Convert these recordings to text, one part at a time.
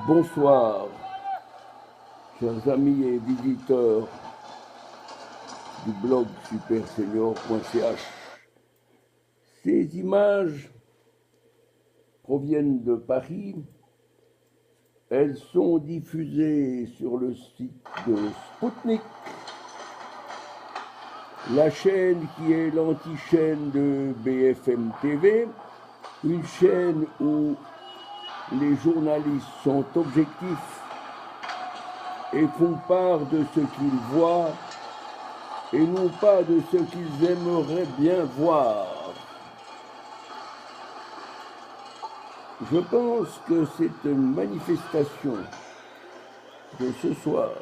Bonsoir, chers amis et visiteurs du blog supersenior.ch. Ces images proviennent de Paris. Elles sont diffusées sur le site de Spoutnik, la chaîne qui est l'anti-chaîne de BFM TV, une chaîne où les journalistes sont objectifs et font part de ce qu'ils voient et non pas de ce qu'ils aimeraient bien voir. Je pense que cette manifestation de ce soir,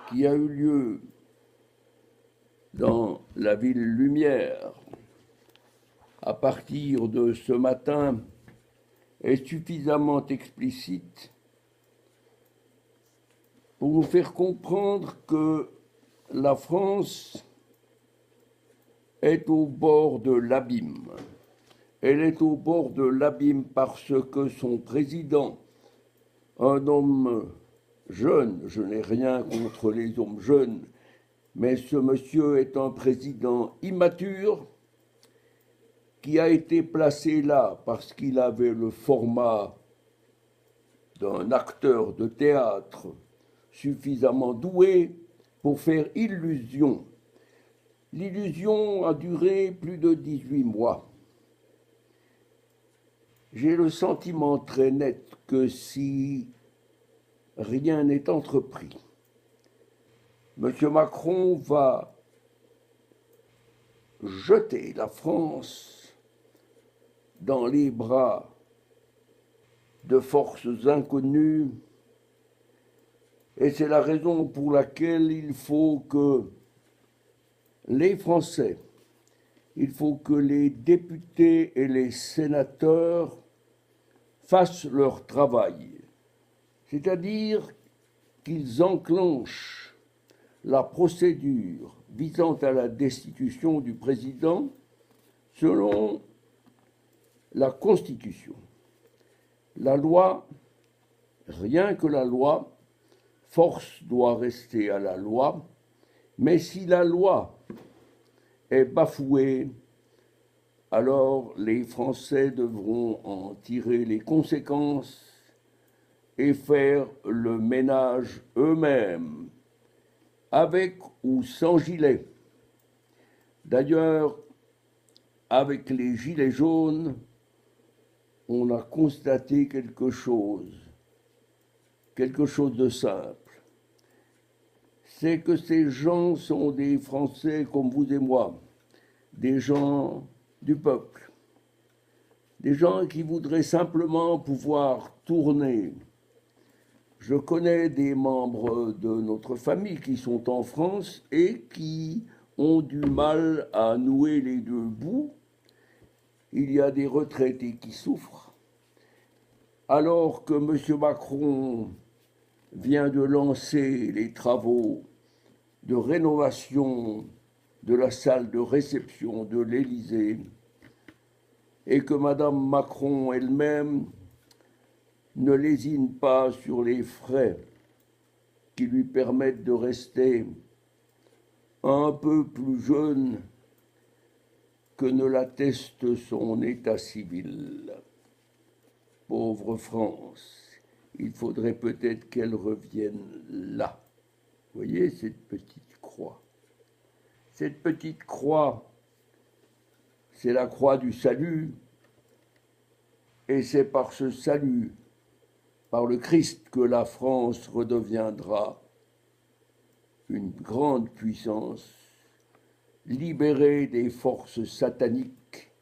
qui a eu lieu dans la ville Lumière à partir de ce matin, est suffisamment explicite pour nous faire comprendre que la France est au bord de l'abîme. Elle est au bord de l'abîme parce que son président, un homme jeune, je n'ai rien contre les hommes jeunes, mais ce monsieur est un président immature qui a été placé là parce qu'il avait le format d'un acteur de théâtre suffisamment doué pour faire illusion. L'illusion a duré plus de 18 mois. J'ai le sentiment très net que si rien n'est entrepris, M. Macron va jeter la France dans les bras de forces inconnues, et c'est la raison pour laquelle il faut que les Français, il faut que les députés et les sénateurs fassent leur travail, c'est-à-dire qu'ils enclenchent la procédure visant à la destitution du président selon la Constitution. La loi, rien que la loi, force doit rester à la loi, mais si la loi est bafouée, alors les Français devront en tirer les conséquences et faire le ménage eux-mêmes, avec ou sans gilet. D'ailleurs, avec les gilets jaunes, on a constaté quelque chose de simple. C'est que ces gens sont des Français comme vous et moi, des gens du peuple, des gens qui voudraient simplement pouvoir tourner. Je connais des membres de notre famille qui sont en France et qui ont du mal à nouer les deux bouts. Il y a des retraités qui souffrent, alors que M. Macron vient de lancer les travaux de rénovation de la salle de réception de l'Élysée et que Mme Macron elle-même ne lésine pas sur les frais qui lui permettent de rester un peu plus jeune que ne l'atteste son état civil. Pauvre France, il faudrait peut-être qu'elle revienne là. Vous voyez cette petite croix? Cette petite croix, c'est la croix du salut, et c'est par ce salut, par le Christ, que la France redeviendra une grande puissance, libérée des forces sataniques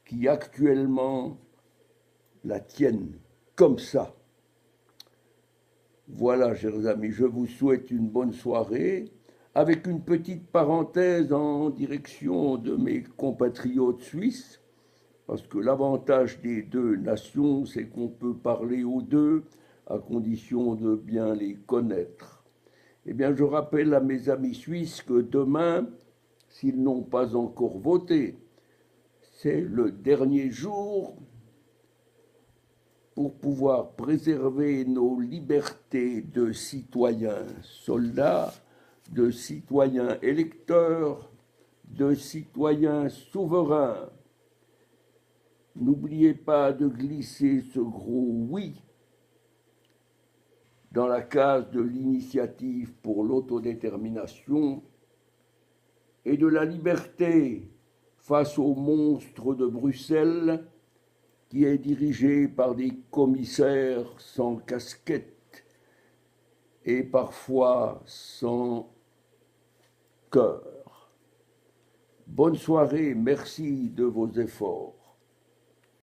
qui actuellement la tiennent comme ça. Voilà, chers amis, je vous souhaite une bonne soirée, avec une petite parenthèse en direction de mes compatriotes suisses, parce que l'avantage des deux nations, c'est qu'on peut parler aux deux, à condition de bien les connaître. Eh bien, je rappelle à mes amis suisses que demain, s'ils n'ont pas encore voté, c'est le dernier jour pour pouvoir préserver nos libertés de citoyens soldats, de citoyens électeurs, de citoyens souverains. N'oubliez pas de glisser ce gros oui dans la case de l'initiative pour l'autodétermination et de la liberté face au monstre de Bruxelles qui est dirigé par des commissaires sans casquette et parfois sans cœur. Bonne soirée, merci de vos efforts.